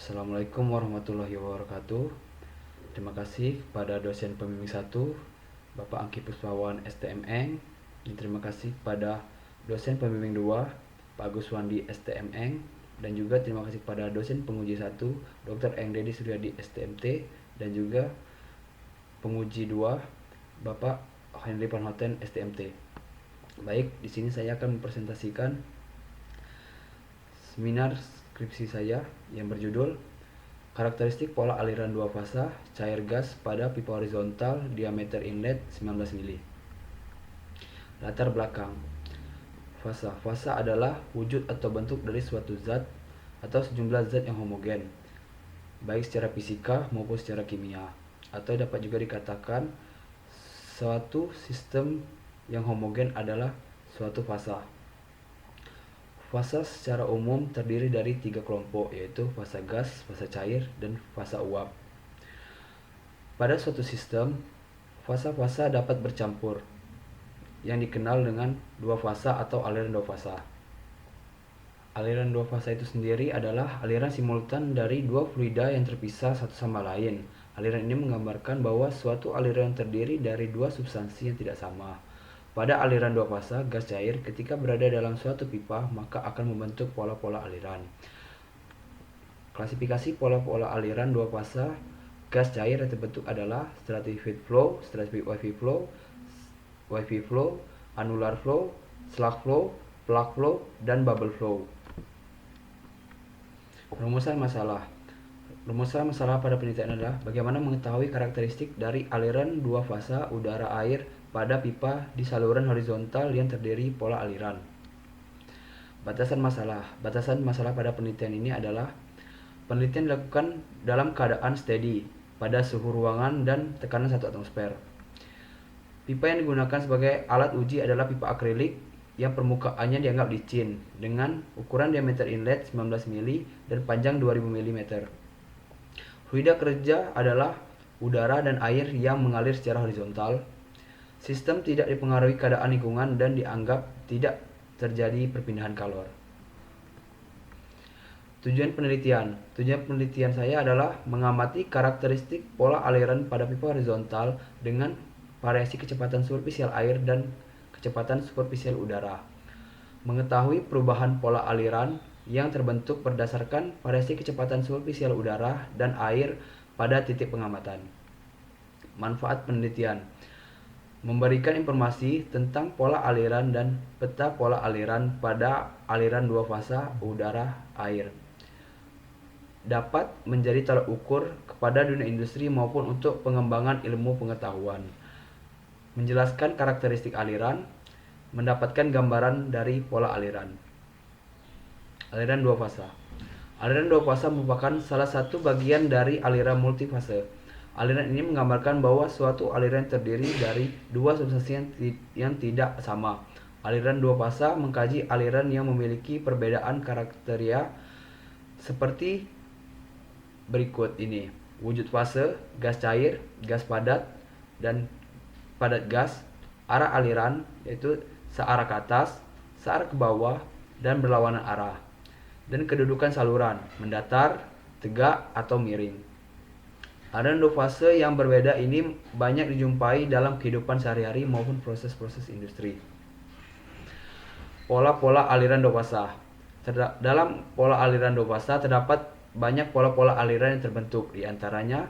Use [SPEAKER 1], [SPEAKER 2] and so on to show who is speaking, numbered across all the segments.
[SPEAKER 1] Assalamualaikum warahmatullahi wabarakatuh. Terima kasih kepada dosen pembimbing 1, Bapak Angki Puspawan STMN. Dan terima kasih kepada dosen pembimbing 2, Pak Agus Wandi STMN. Dan juga terima kasih kepada dosen penguji 1, Dr. Eng Dedi Suryadi STMT. Dan juga penguji 2, Bapak Henry Panhoten STMT. Baik, di sini saya akan mempresentasikan seminar skripsi saya yang berjudul Karakteristik pola aliran dua fasa cair gas pada pipa horizontal diameter inlet 19 mili. Latar belakang. Fasa adalah wujud atau bentuk dari suatu zat atau sejumlah zat yang homogen, baik secara fisika maupun secara kimia, atau dapat juga dikatakan suatu sistem yang homogen adalah suatu fasa. Fasa secara umum terdiri dari 3 kelompok, yaitu fasa gas, fasa cair, dan fasa uap. Pada suatu sistem, fasa-fasa dapat bercampur, yang dikenal dengan dua fasa atau aliran dua fasa. Aliran dua fasa itu sendiri adalah aliran simultan dari dua fluida yang terpisah satu sama lain. Aliran ini menggambarkan bahwa suatu aliran terdiri dari dua substansi yang tidak sama. Pada aliran dua fasa, gas cair ketika berada dalam suatu pipa maka akan membentuk pola-pola aliran. Klasifikasi pola-pola aliran dua fasa gas cair yang terbentuk adalah stratified flow, stratified wavy flow, annular flow, slug flow, plug flow, dan bubble flow. Rumusan masalah pada penelitian adalah bagaimana mengetahui karakteristik dari aliran dua fasa udara air pada pipa di saluran horizontal yang terdiri pola aliran. Batasan masalah pada penelitian ini adalah penelitian dilakukan dalam keadaan steady pada suhu ruangan dan tekanan 1 atmosfer. Pipa yang digunakan sebagai alat uji adalah pipa akrilik yang permukaannya dianggap licin dengan ukuran diameter inlet 19 mili dan panjang 2000 mm. Fluida kerja adalah udara dan air yang mengalir secara horizontal. Sistem tidak dipengaruhi keadaan lingkungan dan dianggap tidak terjadi perpindahan kalor. Tujuan penelitian saya adalah mengamati karakteristik pola aliran pada pipa horizontal dengan variasi kecepatan superficial air dan kecepatan superficial udara. Mengetahui perubahan pola aliran yang terbentuk berdasarkan variasi kecepatan superficial udara dan air pada titik pengamatan. Manfaat penelitian: memberikan informasi tentang pola aliran dan peta pola aliran pada aliran dua fasa udara air. Dapat menjadi tolak ukur kepada dunia industri maupun untuk pengembangan ilmu pengetahuan. Menjelaskan karakteristik aliran, mendapatkan gambaran dari pola aliran. Aliran dua fasa. Aliran dua fasa merupakan salah satu bagian dari aliran multifase. Aliran ini menggambarkan bahwa suatu aliran terdiri dari dua substansi yang tidak sama. Aliran dua fasa mengkaji aliran yang memiliki perbedaan karakteristik seperti berikut ini: wujud fase, gas cair, gas padat, dan padat gas, arah aliran yaitu searah ke atas, searah ke bawah, dan berlawanan arah, dan kedudukan saluran, mendatar, tegak, atau miring. Aliran dua fase yang berbeda ini banyak dijumpai dalam kehidupan sehari-hari maupun proses-proses industri. Pola-pola aliran dua fasa. Dalam pola aliran dua fasa terdapat banyak pola-pola aliran yang terbentuk. Di antaranya,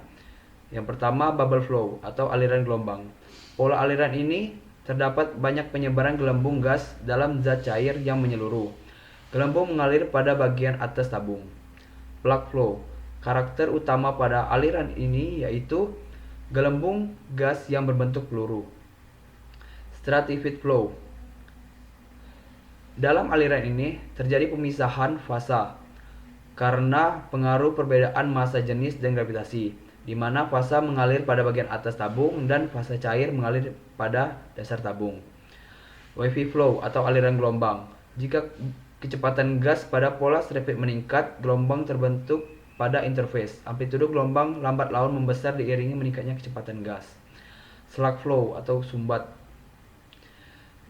[SPEAKER 1] yang pertama bubble flow atau aliran gelombang. Pola aliran ini terdapat banyak penyebaran gelembung gas dalam zat cair yang menyeluruh. Gelembung mengalir pada bagian atas tabung. Plug flow. Karakter utama pada aliran ini yaitu gelembung gas yang berbentuk peluru. Stratified flow. Dalam aliran ini terjadi pemisahan fasa karena pengaruh perbedaan massa jenis dan gravitasi, di mana fasa mengalir pada bagian atas tabung dan fasa cair mengalir pada dasar tabung. Wavy flow atau aliran gelombang. Jika kecepatan gas pada pola stratified meningkat, gelombang terbentuk pada interface. Amplitudo gelombang lambat laun membesar diiringi meningkatnya kecepatan gas. Slug flow atau sumbat.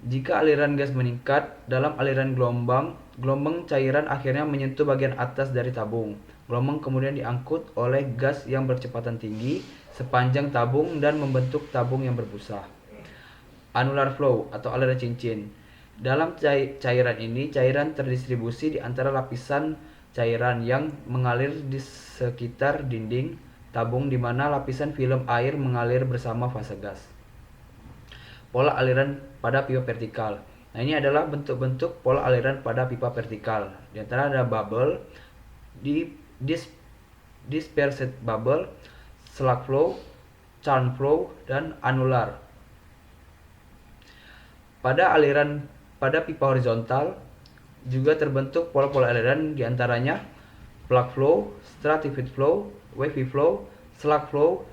[SPEAKER 1] Jika aliran gas meningkat dalam aliran gelombang cairan akhirnya menyentuh bagian atas dari tabung. Gelombang kemudian diangkut oleh gas yang berkecepatan tinggi sepanjang tabung dan membentuk tabung yang berbusa. Annular flow atau aliran cincin. Dalam cairan ini, cairan terdistribusi di antara lapisan cairan yang mengalir di sekitar dinding tabung di mana lapisan film air mengalir bersama fase gas. Pola aliran pada pipa vertikal. Nah, ini adalah bentuk-bentuk pola aliran pada pipa vertikal. Di antara ada bubble, dispersed bubble, slug flow, churn flow, dan annular. Pada pipa horizontal juga terbentuk pola-pola aliran, diantaranya plug flow, stratified flow, wavy flow, slug flow,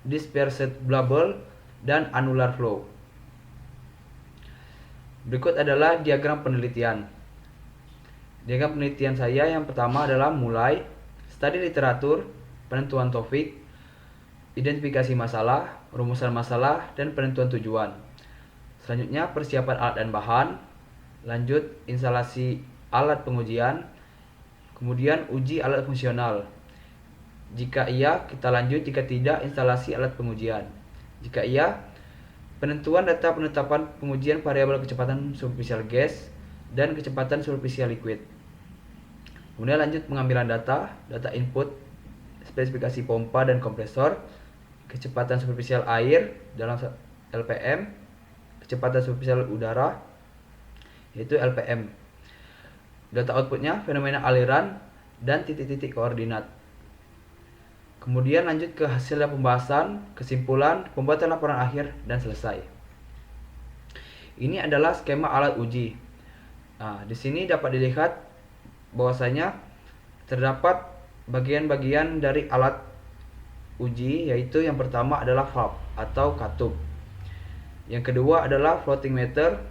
[SPEAKER 1] dispersed bubble, dan annular flow. Berikut adalah diagram penelitian. Diagram penelitian saya yang pertama adalah mulai, studi literatur, penentuan topik, identifikasi masalah, rumusan masalah, dan penentuan tujuan. Selanjutnya persiapan alat dan bahan, lanjut instalasi alat pengujian, kemudian uji alat fungsional. Jika iya, kita lanjut, jika tidak, instalasi alat pengujian. Jika iya, penentuan data penetapan pengujian variabel kecepatan superficial gas dan kecepatan superficial liquid. Kemudian lanjut pengambilan data input, spesifikasi pompa dan kompresor, kecepatan superficial air dalam LPM, kecepatan superficial udara yaitu LPM. Data outputnya fenomena aliran dan titik-titik koordinat. Kemudian lanjut ke hasil pembahasan, kesimpulan, pembuatan laporan akhir, dan selesai. Ini adalah skema alat uji. Nah, di sini dapat dilihat bahwasanya terdapat bagian-bagian dari alat uji, yaitu yang pertama adalah valve atau katup. Yang kedua adalah floating meter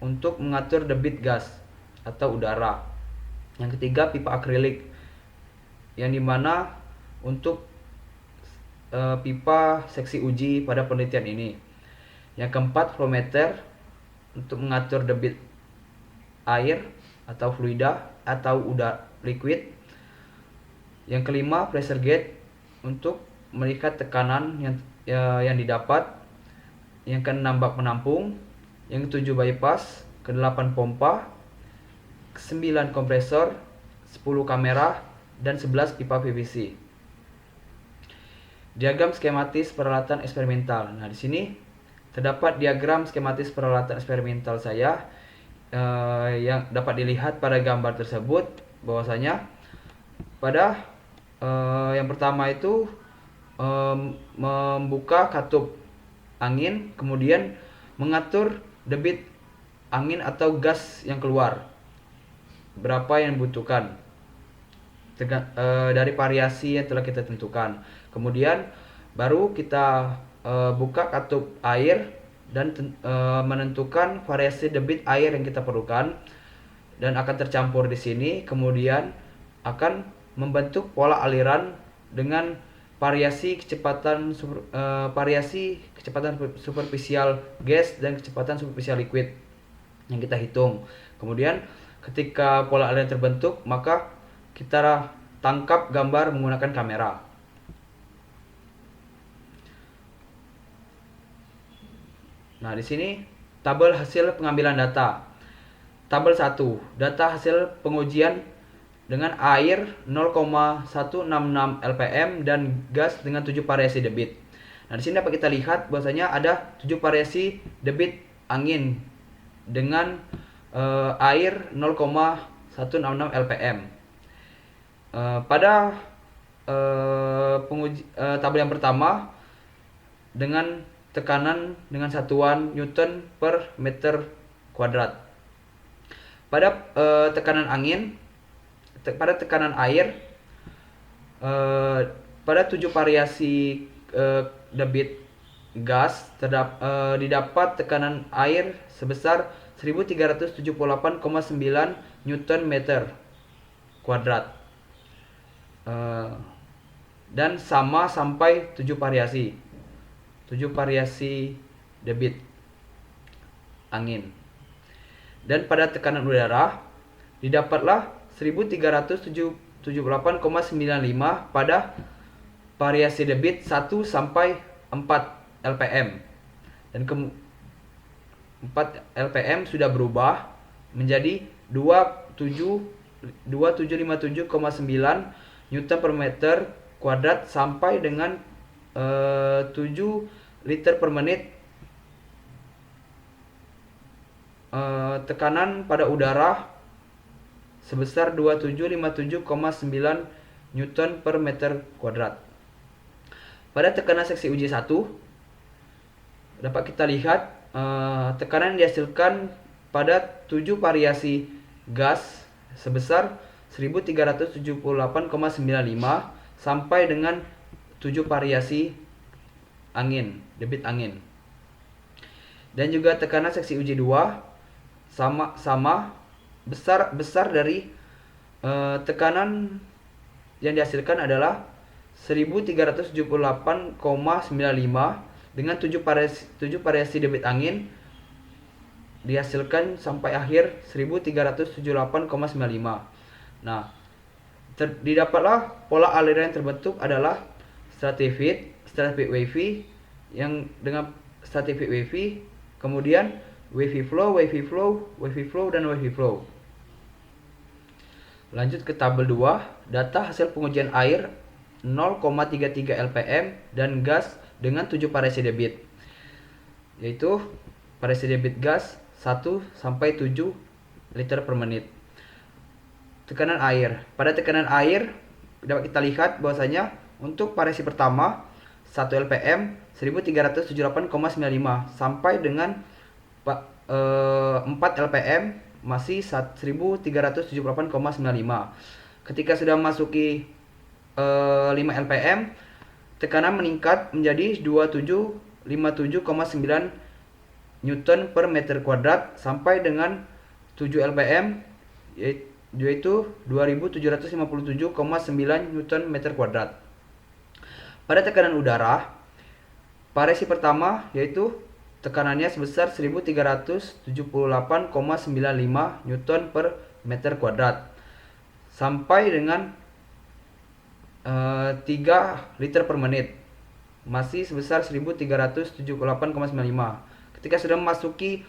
[SPEAKER 1] untuk mengatur debit gas atau udara. Yang ketiga pipa akrilik, yang dimana untuk pipa seksi uji pada penelitian ini. Yang keempat flowmeter untuk mengatur debit air atau fluida atau udara liquid. Yang kelima pressure gauge untuk melihat tekanan yang didapat. Yang keenam bak penampung. Yang ketujuh bypass. Kedelapan pompa. 9 kompresor, 10 kamera, dan 11 pipa PVC. Diagram skematis peralatan eksperimental. Nah, di sini terdapat diagram skematis peralatan eksperimental saya yang dapat dilihat pada gambar tersebut bahwasanya pada yang pertama itu membuka katup angin, kemudian mengatur debit angin atau gas yang keluar berapa yang dibutuhkan dari variasi yang telah kita tentukan. Kemudian baru kita buka katup air dan menentukan variasi debit air yang kita perlukan dan akan tercampur di sini. Kemudian akan membentuk pola aliran dengan variasi kecepatan superficial gas dan kecepatan superficial liquid yang kita hitung. Kemudian ketika pola aliran terbentuk, maka kita tangkap gambar menggunakan kamera. Nah, di sini tabel hasil pengambilan data. Tabel 1, data hasil pengujian dengan air 0,166 LPM dan gas dengan 7 variasi debit. Nah, di sini dapat kita lihat bahwasanya ada 7 variasi debit angin dengan air 0,166 LPM. Pada tabel yang pertama dengan tekanan dengan satuan Newton per meter kuadrat. Pada tekanan angin, pada tekanan air, pada 7 variasi debit gas didapat tekanan air sebesar 1378,9 Newton meter kuadrat dan sama sampai 7 variasi debit angin. Dan pada tekanan udara didapatlah 1378,9 78,95 pada variasi debit 1 sampai 4 LPM. Dan 4 LPM sudah berubah menjadi 2757,9 Newton per meter kuadrat sampai dengan 7 liter per menit. Tekanan pada udara sebesar 2757,9 Newton per meter kuadrat. Pada tekanan seksi uji 1 dapat kita lihat tekanan yang dihasilkan pada 7 variasi gas sebesar 1378,95 sampai dengan 7 variasi angin, debit angin. Dan juga tekanan seksi uji 2 sama besar dari tekanan yang dihasilkan adalah 1378,95 dengan 7 variasi debit angin dihasilkan sampai akhir 1378,95. Nah, didapatlah pola aliran yang terbentuk adalah stratified wavy yang dengan stratified wavy, kemudian wavy flow, dan wavy flow. Lanjut ke tabel 2, data hasil pengujian air 0,33 LPM dan gas dengan 7 variasi debit, yaitu variasi debit gas 1 sampai 7 liter per menit. Tekanan air. Pada tekanan air dapat kita lihat bahwasanya untuk variasi pertama 1 LPM 1378,95 sampai dengan 4 LPM masih 1378,95. Ketika sudah memasuki 5 LPM, tekanan meningkat menjadi 2757,9 Newton per meter kuadrat sampai dengan 7 LPM yaitu 2757,9 Newton meter kuadrat. Pada tekanan udara, variasi pertama yaitu tekanannya sebesar 1378,95 Newton per meter kuadrat sampai dengan 3 liter per menit, masih sebesar 1378,95. Ketika sudah memasuki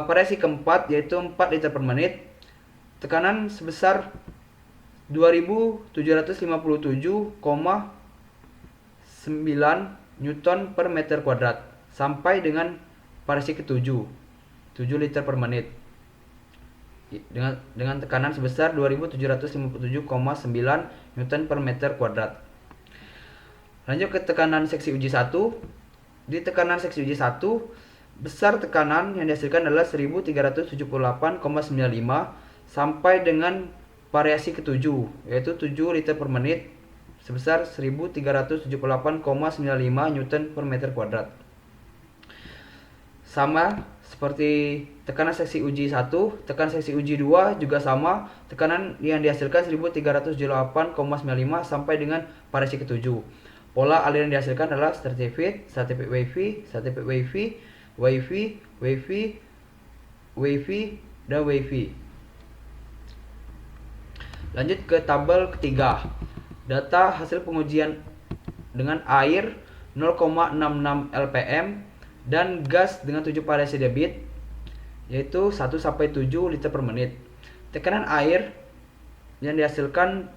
[SPEAKER 1] variasi keempat yaitu 4 liter per menit, tekanan sebesar 2757,9 Newton per meter kuadrat sampai dengan variasi ke-7, 7 liter per menit dengan tekanan sebesar 2757,9 Newton per meter kuadrat. Lanjut ke tekanan seksi uji 1. Di tekanan seksi uji 1, besar tekanan yang dihasilkan adalah 1378,95 sampai dengan variasi ke-7 yaitu 7 liter per menit sebesar 1378,95 Newton per meter kuadrat. Sama seperti tekanan seksi uji 1, tekanan seksi uji 2 juga sama, tekanan yang dihasilkan 1378,95 sampai dengan variasi ke-7. Pola aliran yang dihasilkan adalah stratified wavy, dan wavy. Lanjut ke tabel ketiga. Data hasil pengujian dengan air 0,66 LPM dan gas dengan 7 variasi debit yaitu 1 sampai 7 liter per menit. Tekanan air yang dihasilkan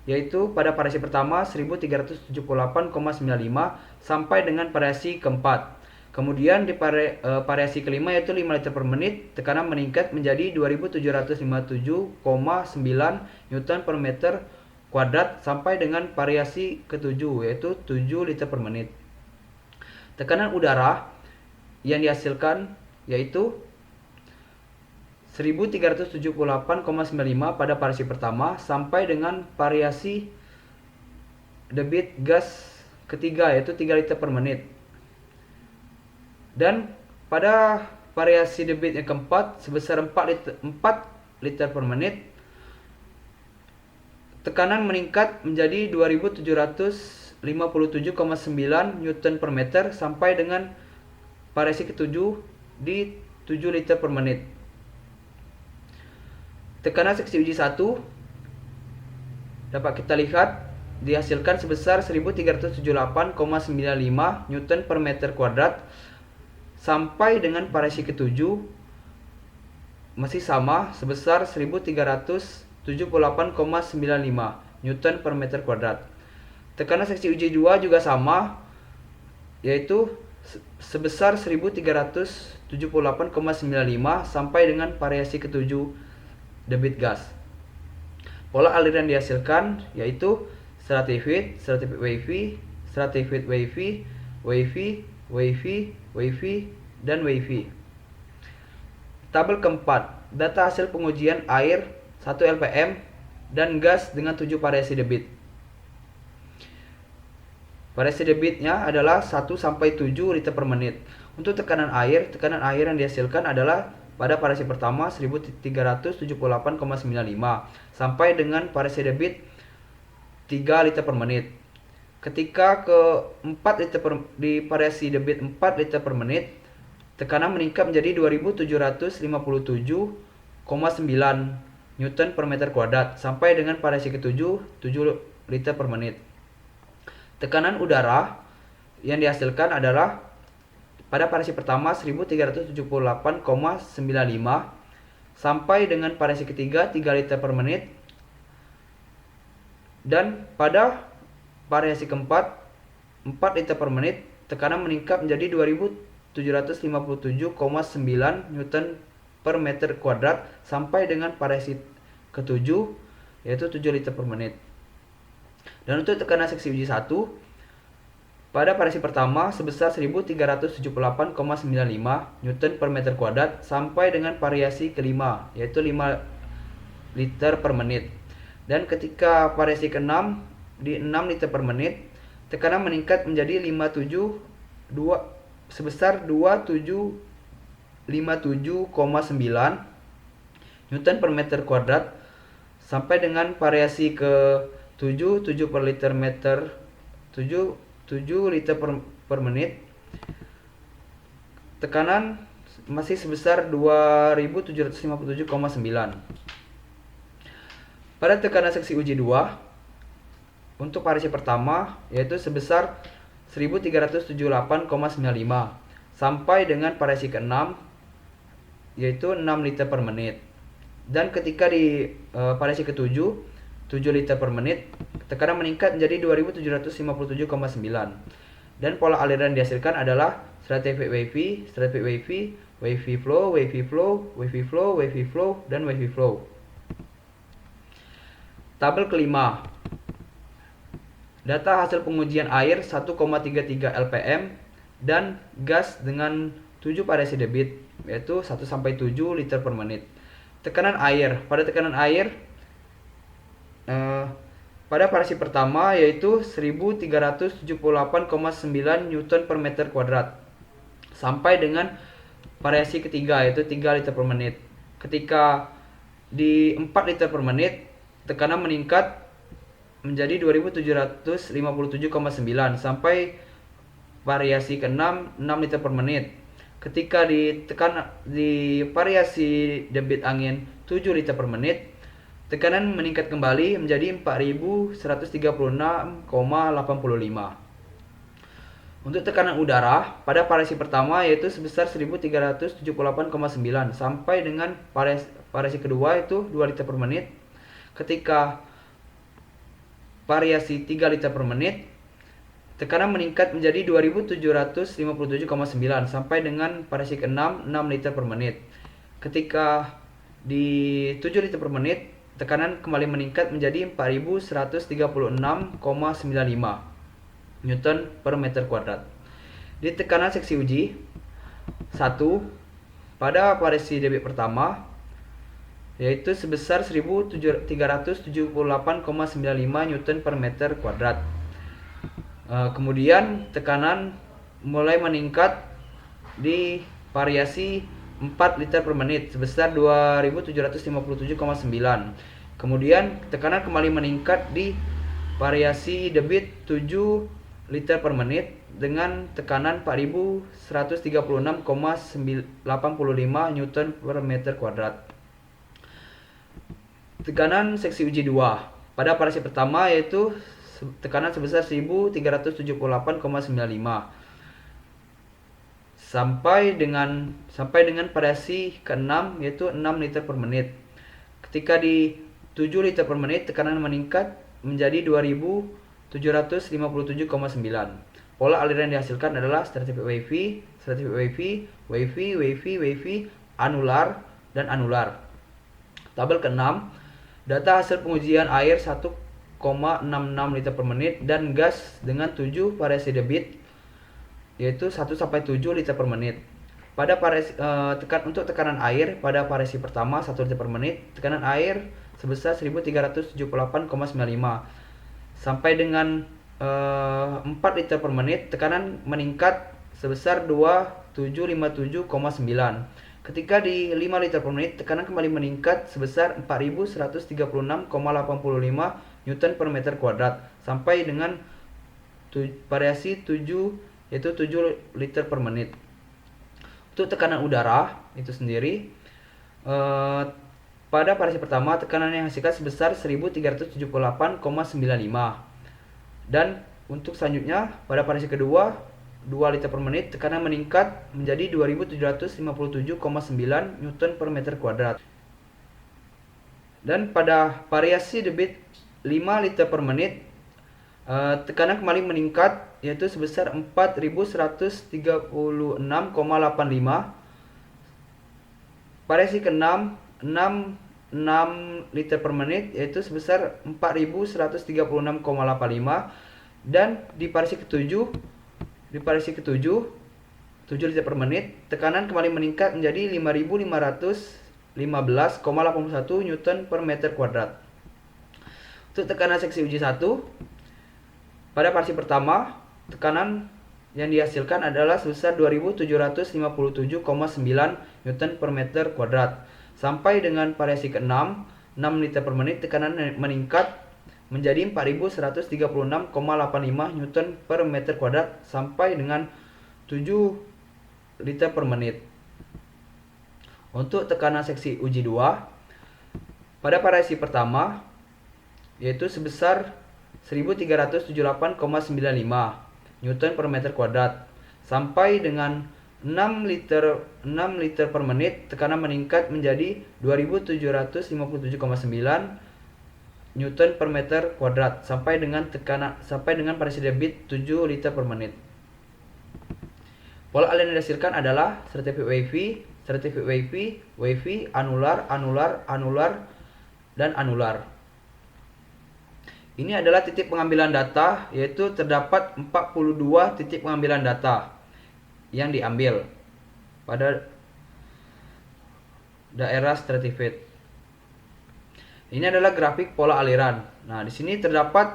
[SPEAKER 1] yaitu pada variasi pertama 1378,95 sampai dengan variasi keempat. Kemudian di variasi kelima yaitu 5 liter per menit, tekanan meningkat menjadi 2757,9 Newton per meter kuadrat sampai dengan variasi ke-7 yaitu 7 liter per menit. Tekanan udara yang dihasilkan yaitu 1378,95 pada variasi pertama sampai dengan variasi debit gas ketiga yaitu 3 liter per menit. Dan pada variasi debit yang keempat sebesar 4 liter per menit, tekanan meningkat menjadi 2757,9 Newton per meter sampai dengan variasi ke-7 di 7 liter per menit. Tekanan seksi uji 1 dapat kita lihat dihasilkan sebesar 1378,95 Newton per meter kuadrat sampai dengan variasi ke-7 masih sama sebesar 1378,95 Newton per meter kuadrat. Tekanan seksi uji 2 juga sama, yaitu sebesar 1378,95 sampai dengan variasi ke-7 debit gas. Pola aliran dihasilkan yaitu stratified, stratified wavy, stratified wavy, wavy, wavy, wavy, dan wavy. Tabel keempat, data hasil pengujian air 1 LPM dan gas dengan 7 variasi debit. Variasi debitnya adalah 1 sampai 7 liter per menit. Untuk tekanan air yang dihasilkan adalah pada variasi pertama 1378,95 sampai dengan variasi debit 3 liter per menit. Ketika ke 4 liter di variasi debit 4 liter per menit, tekanan meningkat menjadi 2757,9 Newton per meter kuadrat sampai dengan variasi ke-7 7 liter per menit. Tekanan udara yang dihasilkan adalah pada variasi pertama 1378,95 sampai dengan variasi ketiga 3 liter per menit, dan pada variasi keempat 4 liter per menit tekanan meningkat menjadi 2757,9 Newton per meter kuadrat sampai dengan variasi ke-7 yaitu 7 liter per menit. Dan untuk tekanan seksi uji 1 pada variasi pertama sebesar 1378,95 Newton per meter kuadrat sampai dengan variasi kelima yaitu 5 liter per menit. Dan ketika variasi ke-6 di 6 liter per menit, tekanan meningkat menjadi sebesar 2757,9 Newton per meter kuadrat sampai dengan variasi ke-7 7 per liter meter 7 liter per menit. Tekanan masih sebesar 2757,9. Pada tekanan seksi uji 2 untuk variasi pertama yaitu sebesar 1378,95 sampai dengan variasi ke-6 yaitu 6 liter per menit. Dan ketika di variasi ke-7 7 liter per menit, tekanan meningkat menjadi 2757,9. Dan pola aliran dihasilkan adalah stratified wavy, stratified wavy, wavy flow, wavy flow, wavy flow, wavy flow, dan wavy flow. Tabel kelima, data hasil pengujian air 1,33 LPM dan gas dengan 7 variasi debit yaitu 1 sampai 7 liter per menit. Tekanan air, pada tekanan air pada variasi pertama yaitu 1378,9 Newton per meter kuadrat sampai dengan variasi ketiga yaitu 3 liter per menit. Ketika di 4 liter per menit, tekanan meningkat menjadi 2757,9 sampai variasi ke-6 6 liter per menit. Ketika di variasi debit angin 7 liter per menit, tekanan meningkat kembali menjadi 4136,85. Untuk tekanan udara pada variasi pertama yaitu sebesar 1378,9 sampai dengan variasi kedua itu 2 liter per menit. Ketika variasi 3 liter per menit, tekanan meningkat menjadi 2757,9 sampai dengan variasi ke-6 6 liter per menit. Ketika di 7 liter per menit, tekanan kembali meningkat menjadi 4136,95 Newton per meter kuadrat. Di tekanan seksi uji 1 pada variasi debit pertama yaitu sebesar 1378,95 Newton per meter kuadrat. Kemudian tekanan mulai meningkat di variasi 4 liter per menit sebesar 2757,9. Kemudian tekanan kembali meningkat di variasi debit 7 liter per menit dengan tekanan 4136,85 Newton per meter kuadrat. Tekanan seksi uji 2 pada variasi pertama yaitu tekanan sebesar 1378,95 sampai dengan variasi ke-6 yaitu 6 liter per menit. Ketika di 7 liter per menit tekanan meningkat menjadi 2757,9. Pola aliran yang dihasilkan adalah stratified wavy, wavy, anular, dan anular. Tabel ke-6, data hasil pengujian air 1,66 liter per menit dan gas dengan 7 variasi debit yaitu 1 sampai 7 liter per menit. Pada variasi, untuk tekanan air pada variasi pertama 1 liter per menit, tekanan air sebesar 1378,95 sampai dengan 4 liter per menit tekanan meningkat sebesar 2757,9. Ketika di 5 liter per menit tekanan kembali meningkat sebesar 4136,85 Newton per meter kuadrat sampai dengan variasi 7 yaitu 7 liter per menit. Untuk tekanan udara itu sendiri pada variasi pertama tekanan yang dihasilkan sebesar 1378,95 dan untuk selanjutnya pada variasi kedua 2 liter per menit tekanan meningkat menjadi 2757,9 Newton per meter kuadrat. Dan pada variasi debit 5 liter per menit tekanan kembali meningkat yaitu sebesar 4136,85. Variasi ke-6 6 liter per menit yaitu sebesar 4136,85 dan di variasi ke-7 7 liter per menit tekanan kembali meningkat menjadi 5515,81 Newton per meter kuadrat. Untuk tekanan seksi uji 1 pada variasi pertama tekanan yang dihasilkan adalah sebesar 2757,9 Newton per meter kuadrat. Sampai dengan variasi ke-6 6 liter per menit tekanan meningkat menjadi 4136,85 Newton per meter kuadrat sampai dengan 7 liter per menit. Untuk tekanan seksi uji 2 pada variasi pertama yaitu sebesar 1378,95 Newton per meter kuadrat sampai dengan 6 liter per menit tekanan meningkat menjadi 2757,9 Newton per meter kuadrat sampai dengan variasi debit 7 liter per menit. Pola aliran yang dihasilkan adalah stratified wavy, anular, dan anular. Ini adalah titik pengambilan data, yaitu terdapat 42 titik pengambilan data yang diambil pada daerah stratified. Ini adalah grafik pola aliran. Nah, di sini terdapat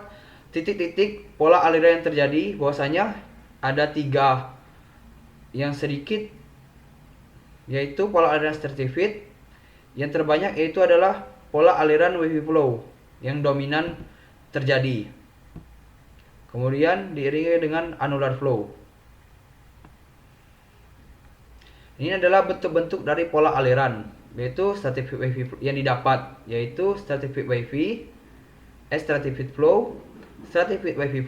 [SPEAKER 1] titik-titik pola aliran yang terjadi, bahwasanya ada 3 yang sedikit yaitu pola aliran stratified. Yang terbanyak yaitu adalah pola aliran wavy flow yang dominan terjadi. Kemudian diiringi dengan annular flow. Ini adalah bentuk-bentuk dari pola aliran, yaitu stratified wavy yang didapat, yaitu stratified wavy, stratified flow, stratified wavy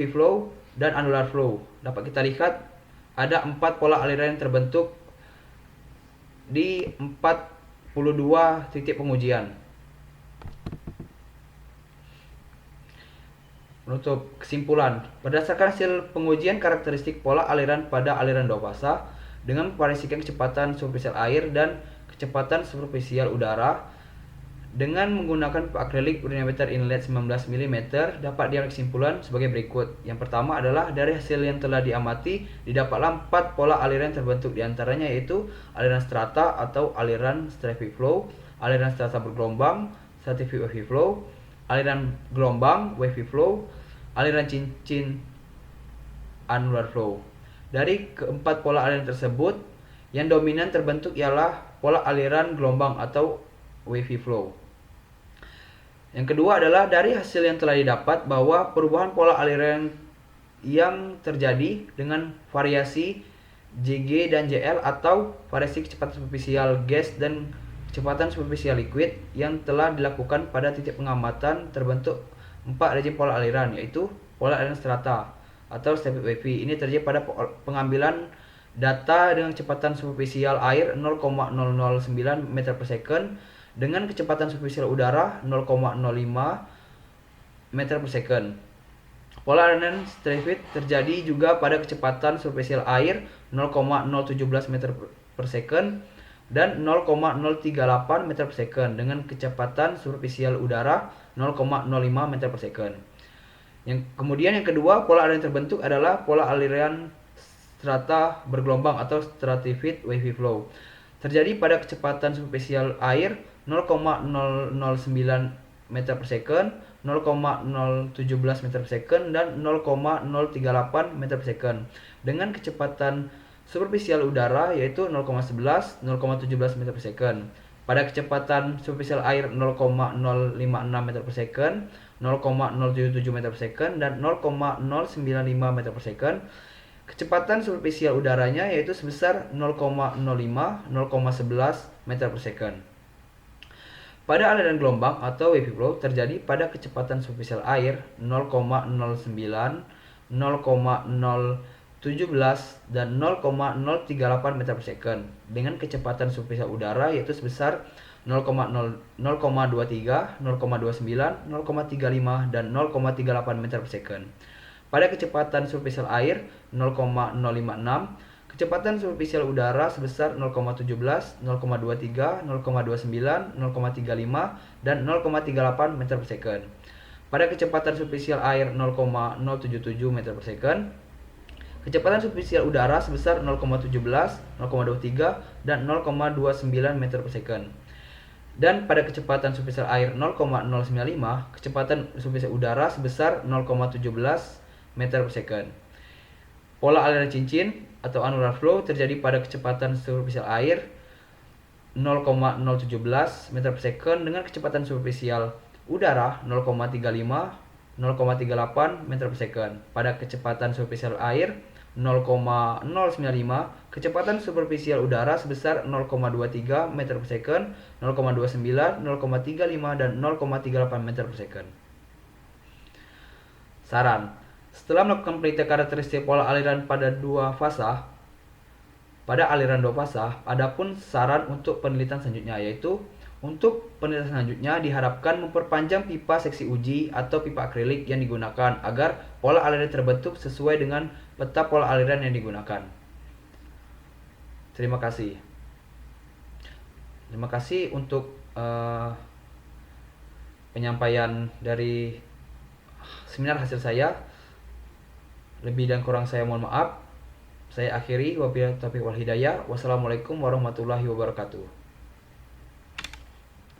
[SPEAKER 1] flow, dan annular flow. Dapat kita lihat ada 4 pola aliran yang terbentuk di 42 titik pengujian. Menutup kesimpulan, berdasarkan hasil pengujian karakteristik pola aliran pada aliran 2 fasa dengan memvariasikan kecepatan superficial air dan kecepatan superficial udara dengan menggunakan pipa akrilik diameter inlet 19 mm, dapat diambil kesimpulan sebagai berikut. Yang pertama adalah dari hasil yang telah diamati didapatlah 4 pola aliran yang terbentuk, diantaranya yaitu aliran strata atau aliran stratified flow, aliran strata bergelombang stratified wavy flow, aliran gelombang wavy flow, aliran cincin annular flow. Dari keempat pola aliran tersebut, yang dominan terbentuk ialah pola aliran gelombang atau wavy flow. Yang kedua adalah dari hasil yang telah didapat bahwa perubahan pola aliran yang terjadi dengan variasi JG dan JL atau variasi kecepatan superficial gas dan kecepatan superficial liquid yang telah dilakukan pada titik pengamatan terbentuk 4 rejim pola aliran, yaitu pola aliran strata atau stepped wavy. Ini terjadi pada pengambilan data dengan kecepatan superficial air 0,009 meter per second dengan kecepatan superficial udara 0,05 meter per second. Pola aliran stratified terjadi juga pada kecepatan superficial air 0,017 meter per second dan 0,038 meter per second dengan kecepatan superficial udara 0,05 meter per second. Kemudian yang kedua, pola aliran terbentuk adalah pola aliran strata bergelombang atau stratified wavy flow. Terjadi pada kecepatan superficial air 0,009 meter per second, 0,017 meter per second, dan 0,038 meter per second dengan kecepatan superficial udara yaitu 0,11, 0,17 meter per second. Pada kecepatan superficial air 0,056 meter per second, 0,077 meter per second, dan 0,095 meter per second. Kecepatan superficial udaranya yaitu sebesar 0,05, 0,11 meter per second. Pada aliran gelombang atau wavy flow terjadi pada kecepatan superficial air 0,09, 0,017 dan 0,038 meter per second dengan kecepatan superficial udara yaitu sebesar 0,23, 0,29, 0,35 dan 0,38 meter per second. Pada kecepatan superficial air 0,056, kecepatan superficial udara sebesar 0,17, 0,23, 0,29, 0,35 dan 0,38 meter per second. Pada kecepatan superficial air 0,077 meter per second, kecepatan superficial udara sebesar 0,17, 0,23 dan 0,29 meter per second. Dan pada kecepatan superficial air 0,095, kecepatan superficial udara sebesar 0,17 meter per second. Pola aliran cincin atau annular flow terjadi pada kecepatan superficial air 0,017 meter per second dengan kecepatan superficial udara 0,35, 0,38 meter per second. Pada kecepatan superficial air 0,095, kecepatan superficial udara sebesar 0,23 meter per second, 0,29, 0,35 dan 0,38 meter per second. Saran: setelah melakukan penelitian karakteristik pola aliran pada aliran dua fasa, adapun saran untuk penelitian selanjutnya yaitu untuk penelitian selanjutnya diharapkan memperpanjang pipa seksi uji atau pipa akrilik yang digunakan agar pola aliran terbentuk sesuai dengan peta pola aliran yang digunakan. Terima kasih. Terima kasih untuk penyampaian dari seminar hasil saya. Lebih dan kurang saya mohon maaf. Saya akhiri, wabillahi taufiq wal hidayah. Wassalamualaikum warahmatullahi wabarakatuh.